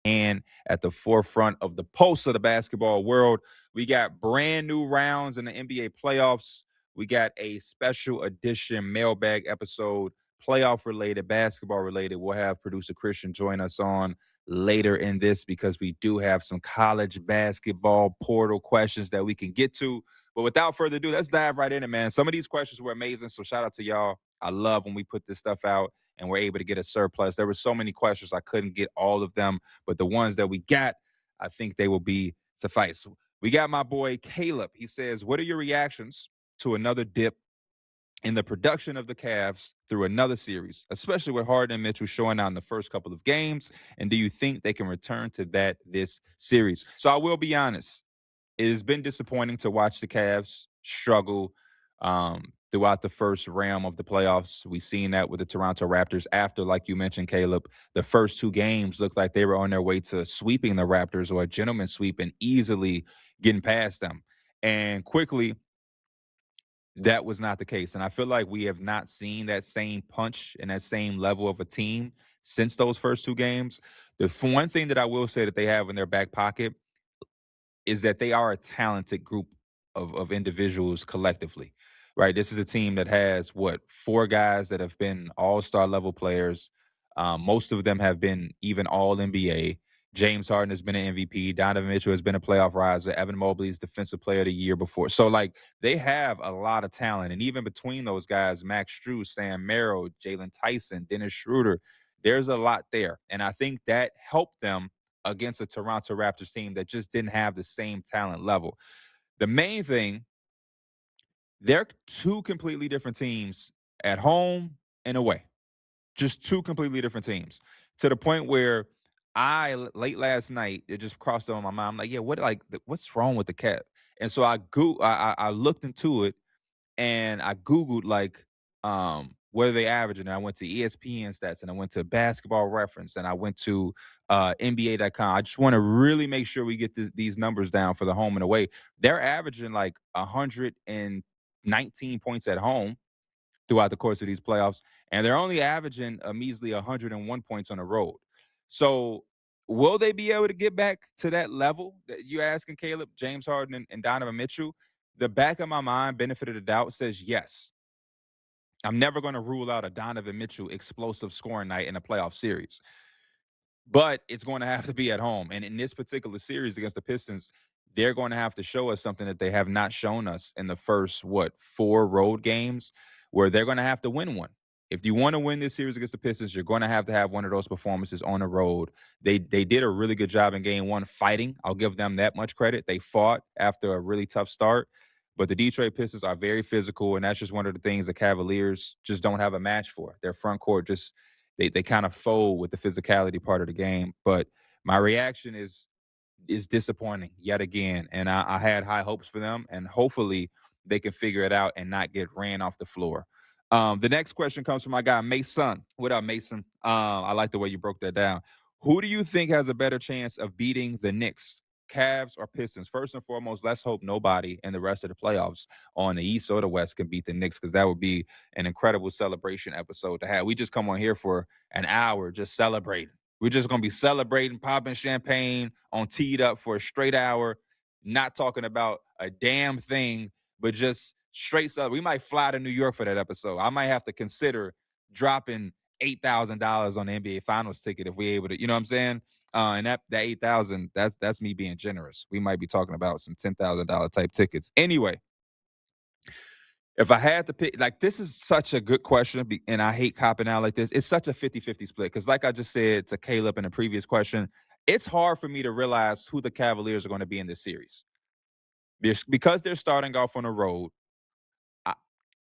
and at the forefront of the pulse of the basketball world. We got brand new rounds in the NBA playoffs. We got a special edition mailbag episode, playoff related, basketball related. We'll have producer Christian join us on later in this because we do have some college basketball portal questions that we can get to. But without further ado, let's dive right in it, man. Some of these questions were amazing, so shout out to y'all. I love when we put this stuff out and we're able to get a surplus. There were so many questions, I couldn't get all of them, but the ones that we got, I think they will be suffice. We got my boy Caleb. He says, what are your reactions to another dip in the production of the Cavs through another series, especially with Harden and Mitchell showing out in the first couple of games? And do you think they can return to that this series? So I will be honest, it has been disappointing to watch the Cavs struggle throughout the first realm of the playoffs. We've seen that with the Toronto Raptors after, like you mentioned, Caleb, the first two games looked like they were on their way to sweeping the Raptors or a gentleman's sweep and easily getting past them. And quickly, that was not the case. And I feel like we have not seen that same punch and that same level of a team since those first two games. The one thing that I will say that they have in their back pocket is that they are a talented group of individuals collectively, right? This is a team that has four guys that have been all-star level players. Most of them have been even all NBA. James Harden has been an MVP. Donovan Mitchell has been a playoff riser. Evan Mobley is defensive player of the year before. So, like, they have a lot of talent. And even between those guys, Max Strus, Sam Merrill, Jalen Tyson, Dennis Schroeder, there's a lot there. And I think that helped them against a Toronto Raptors team that just didn't have the same talent level. The main thing, they're two completely different teams at home and away. Just two completely different teams, to the point where late last night, it just crossed over my mind. I'm like, yeah, what's wrong with the Cat? And so I looked into it and I Googled what are they averaging? And I went to ESPN stats and I went to basketball reference and I went to NBA.com. I just want to really make sure we get these numbers down for the home and away. They're averaging like 119 points at home throughout the course of these playoffs, and they're only averaging a measly 101 points on the road. So will they be able to get back to that level that you're asking, Caleb, James Harden, and Donovan Mitchell? The back of my mind, benefit of the doubt, says yes. I'm never going to rule out a Donovan Mitchell explosive scoring night in a playoff series, but it's going to have to be at home. And in this particular series against the Pistons, they're going to have to show us something that they have not shown us in the first, four road games, where they're going to have to win one. If you want to win this series against the Pistons, you're going to have one of those performances on the road. They did a really good job in game one fighting. I'll give them that much credit. They fought after a really tough start. But the Detroit Pistons are very physical, and that's just one of the things the Cavaliers just don't have a match for. Their front court just they kind of fold with the physicality part of the game. But my reaction is disappointing yet again, and I had high hopes for them, and hopefully they can figure it out and not get ran off the floor. The next question comes from my guy Mason. What up, Mason? I like the way you broke that down. Who do you think has a better chance of beating the Knicks? Cavs or Pistons? First and foremost, let's hope nobody in the rest of the playoffs on the East or the West can beat the Knicks, because that would be an incredible celebration episode to have. We just come on here for an hour just celebrating. We're just going to be celebrating, popping champagne on Teed Up for a straight hour, not talking about a damn thing, but just straight up. We might fly to New York for that episode. I might have to consider dropping $8,000 on the NBA Finals ticket if we're able to, you know what I'm saying? And that 8,000, that's me being generous. We might be talking about some $10,000 type tickets. Anyway, if I had to pick, like, this is such a good question, and I hate copping out like this. It's such a 50-50 split because, like I just said to Caleb in the previous question, it's hard for me to realize who the Cavaliers are going to be in this series. Because they're starting off on the road,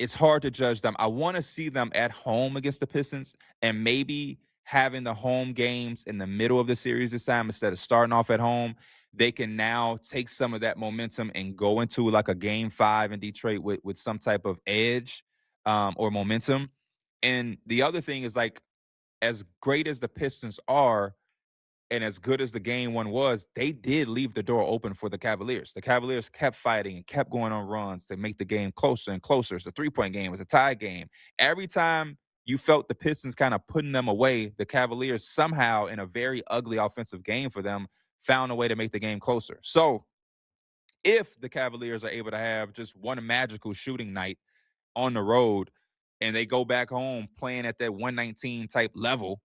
it's hard to judge them. I want to see them at home against the Pistons and maybe having the home games in the middle of the series this time instead of starting off at home. They can now take some of that momentum and go into like a game 5 in Detroit with some type of edge or momentum. And the other thing is, like, as great as the Pistons are, and as good as the game one was, they did leave the door open for the Cavaliers. The Cavaliers kept fighting and kept going on runs to make the game closer and closer. It's a three-point game. It's a tie game. Every time you felt the Pistons kind of putting them away. The Cavaliers somehow, in a very ugly offensive game for them, found a way to make the game closer. So if the Cavaliers are able to have just one magical shooting night on the road and they go back home playing at that 119 type level,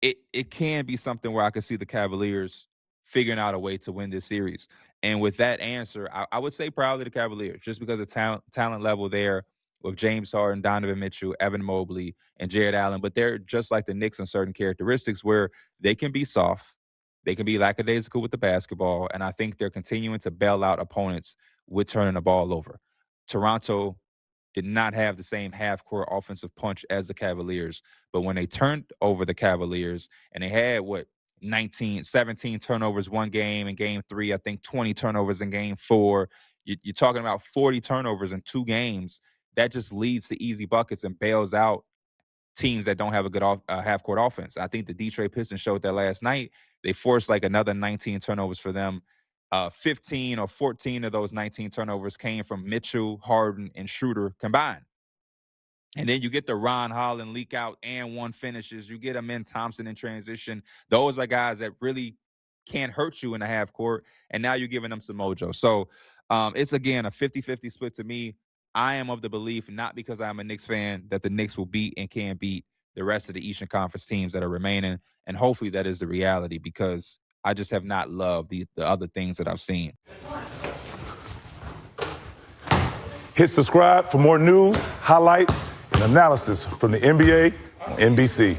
it can be something where I could see the Cavaliers figuring out a way to win this series. And with that answer, I would say probably the Cavaliers, just because of talent level there with James Harden, Donovan Mitchell, Evan Mobley, and Jared Allen. But they're just like the Knicks in certain characteristics where they can be soft, they can be lackadaisical with the basketball, and I think they're continuing to bail out opponents with turning the ball over. Toronto did not have the same half-court offensive punch as the Cavaliers. But when they turned over the Cavaliers and they had, 17 turnovers one game in game 3, I think 20 turnovers in game 4. You're talking about 40 turnovers in 2 games. That just leads to easy buckets and bails out teams that don't have a good half-court offense. I think the Detroit Pistons showed that last night. They forced like another 19 turnovers for them. 15 or 14 of those 19 turnovers came from Mitchell, Harden, and Schroeder combined. And then you get the Ron Holland leak out and one finishes. You get Amen Thompson in transition. Those are guys that really can't hurt you in the half court. And now you're giving them some mojo. So it's, again, a 50-50 split to me. I am of the belief, not because I'm a Knicks fan, that the Knicks will beat and can beat the rest of the Eastern Conference teams that are remaining. And hopefully that is the reality, because I just have not loved the other things that I've seen. Hit subscribe for more news, highlights, and analysis from the NBA on NBC.